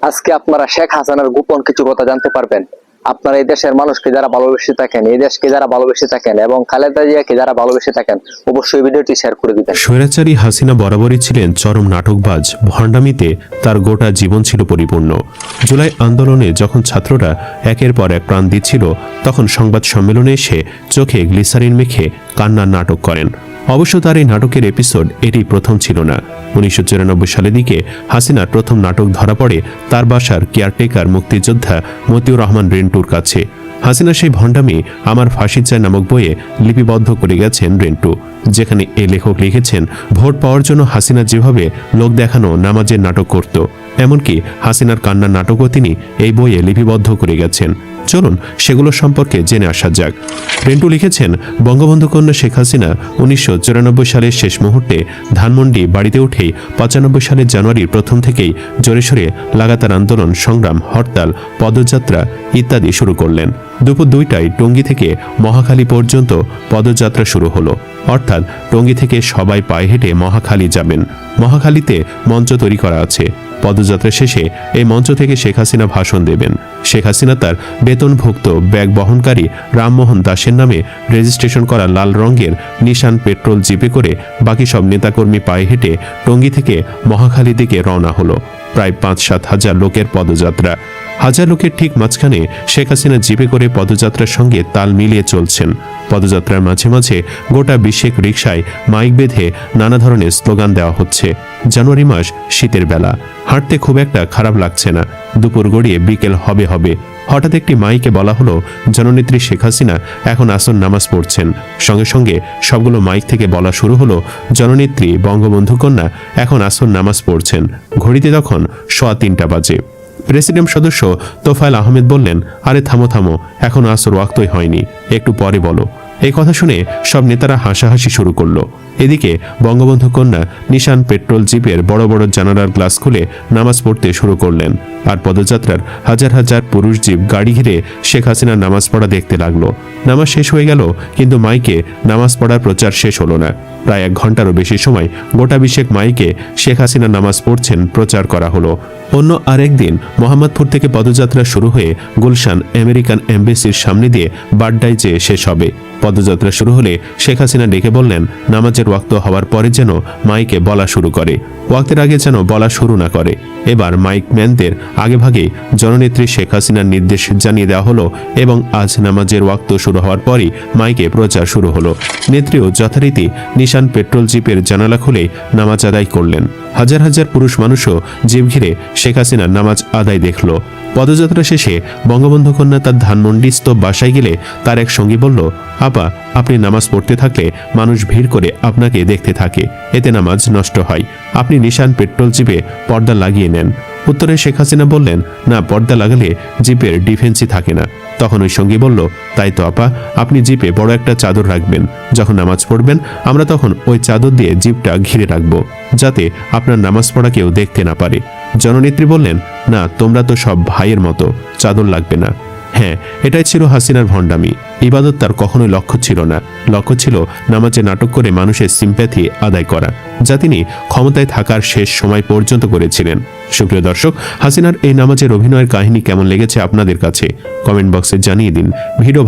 আজকে আপনারা শেখ হাসিনার গোপন কিছু কথা জানতে পারবেন। আপনারা এই দেশের মানুষকে যারা ভালোবেসে থাকেন, এই দেশকে যারা ভালোবেসে থাকেন এবং খালেদা জিয়াকে যারা ভালোবেসে থাকেন, অবশ্যই ভিডিওটি শেয়ার করে দিবেন। স্বৈরাচারী হাসিনা বরাবরই ছিলেন চরম নাটকবাজ। ভণ্ডামিতে তার গোটা জীবন ছিল পরিপূর্ণ। জুলাই আন্দোলনে যখন ছাত্ররা একের পর এক প্রাণ দিচ্ছিল, তখন সংবাদ সম্মেলনে এসে চোখে গ্লিসারিন মেখে কান্নার নাটক করেন। অবশ্য তার এই নাটকের এপিসোড এটি প্রথম ছিল না। 1994 সালের দিকে হাসিনার প্রথম নাটক ধরা পড়ে তার বাসার কেয়ারটেকার মুক্তিযোদ্ধা মতিউর রহমান রেন্টুর কাছে। হাসিনা সেই ভণ্ডামি আমার ফাঁসি চাই নামক বইয়ে লিপিবদ্ধ করে গেছেন রেন্টু, যেখানে এই লেখক লিখেছেন ভোট পাওয়ার জন্য হাসিনা যেভাবে লোক দেখানো নামাজের নাটক করত, এমনকি হাসিনার কান্নার নাটকও তিনি এই বইয়ে লিপিবদ্ধ করে গেছেন। চলুন সেগুলো সম্পর্কে জেনে আসা যাক। রেন্টু লিখেছেন, বঙ্গবন্ধু কন্যা শেখ হাসিনা 1994 সালের শেষ মুহূর্তে ধানমন্ডি বাড়িতে উঠেই 95 সালের জানুয়ারির প্রথম থেকেই জোরে সোরে লাগাতার আন্দোলন, সংগ্রাম, হরতাল, পদযাত্রা ইত্যাদি শুরু করলেন। দুপুর 2টায় টঙ্গী থেকে মহাখালী পর্যন্ত পদযাত্রা শুরু হলো। অর্থাৎ টঙ্গী থেকে সবাই পায়ে হেঁটে মহাখালী যাবেন। মহাখালীতে মঞ্চ তৈরি করা আছে। পদযাত্রা শেষে এই মঞ্চ থেকে শেখ হাসিনা ভাষণ দেবেন। শেখ হাসিনা তার বেতনভুক্ত ব্যাগ বহনকারী রামমোহন দাসের নামে রেজিস্ট্রেশন করা লাল রঙের নিশান পেট্রোল জিপে করে বাকি সব নেতাকর্মী পায়ে হেঁটে টঙ্গী থেকে মহাখালী দিকে রওনা হলো। প্রায় 5-7 হাজার লোকের পদযাত্রা। হাজার লোকের ঠিক মাঝখানে শেখ হাসিনা জিপে করে পদযাত্রার সঙ্গে তাল মিলিয়ে চলছেন। পদযাত্রার মাঝে মাঝে গোটা বিশেক রিকশায় মাইক বেঁধে নানা ধরনের স্লোগান দেওয়া হচ্ছে। জানুয়ারি মাস, শীতের বেলা, হাঁটতে খুব একটা খারাপ লাগছে না। দুপুর গড়িয়ে বিকেল হবে হবে। হঠাৎ একটি মাইকে বলা হলো, জননেত্রী শেখ হাসিনা এখন আসর নামাজ পড়ছেন। সঙ্গে সঙ্গে সবগুলো মাইক থেকে বলা শুরু হলো, জননেত্রী বঙ্গবন্ধু কন্যা এখন আসর নামাজ পড়ছেন। ঘড়িতে তখন 3:15 বাজে। প্রেসিডেন্ট সদস্য তোফায়েল আহমেদ বললেন, আরে থামো থামো, এখন আসর ওয়াক্তই হয়নি, একটু পরে বলো। এই কথা শুনে সব নেতারা হাসাহাসি শুরু করলো। এদিকে বঙ্গবন্ধু কন্যা নিশান পেট্রোল জিপের বড় বড় জানালার গ্লাস খুলে নামাজ পড়তে শুরু করলেন। আর পদযাত্রার হাজার হাজার পুরুষ জিপ গাড়ি ঘিরে শেখ হাসিনার নামাজ পড়া দেখতে লাগলো। নামাজ শেষ হয়ে গেল, কিন্তু মাইকে নামাজ পড়ার প্রচার শেষ হলো না। প্রায় 1 ঘন্টারও বেশি সময় গোটা বিশেক মাইকে শেখ হাসিনা নামাজ পড়ছেন প্রচার করা হলো। অন্য আরেক দিন মোহাম্মদপুর থেকে পদযাত্রা শুরু হয়ে গুলশান আমেরিকান এম্বাসির সামনে দিয়ে বাড্ডায় যেয়ে শেষ হবে। পদযাত্রা শুরু হলে শেখ হাসিনা ডেকে বললেন, নামাজের ওয়াক্ত হওয়ার পরে যেন মাইকে বলা শুরু করে, ওয়াক্তের আগে যেন বলা শুরু না করে। এবার মাইক ম্যানদের আগেভাগে জননেত্রী শেখ হাসিনার নির্দেশ জানিয়ে দেওয়া হলো এবং আজ নামাজের ওয়াক্ত শুরু হওয়ার পরই মাইকে প্রচার শুরু হলো। নেত্রীও যথারীতি নিশান পেট্রোল জিপের জানালা খুলে নামাজ আদায় করলেন। হাজার হাজার পুরুষ মানুষও জিপ ঘিরে শেখ হাসিনার নামাজ আদায় দেখল। পদযাত্রা শেষে বঙ্গবন্ধু কন্যা তার ধানমন্ডিস্থ বাসায় গেলে তার এক সঙ্গী বলল, আপা, আপনি নামাজ পড়তে থাকলে মানুষ ভিড় করে আপনাকে দেখতে থাকে, এতে নামাজ নষ্ট হয়। আপনি নিশান পেট্রোল জিপে পর্দা লাগিয়ে নেন। উত্তরে শেখ হাসিনা বললেন, না, পর্দা লাগালে জিপের ডিফেন্সই থাকে না। তখন ওই সঙ্গী বলল, তাই তো আপা, আপনি জিপে বড় একটা চাদর রাখবেন। যখন নামাজ পড়বেন আমরা তখন ওই চাদর দিয়ে জিপটা ঘিরে রাখবো, যাতে আপনার নামাজ পড়া কেউ দেখতে না পারে। জননেত্রী বললেন, না, তোমরা তো সব ভাইয়ের মতো, চাদর লাগবে না। হ্যাঁ, এটাই ছিল হাসিনার ভণ্ডামি। ইবাদত তার কখনোই লক্ষ্য ছিল না। লক্ষ্য ছিল নামাজে নাটক করে মানুষের সিম্প্যাথি আদায় করা, যা তিনি ক্ষমতায় থাকার শেষ সময় পর্যন্ত করেছিলেন। সুপ্রিয় দর্শক, হাসিনার এই নামাজের অভিনয়ের কাহিনী কেমন লেগেছে আপনাদের কাছে? কমেন্ট বক্সে জানিয়ে দিন। ভিডিও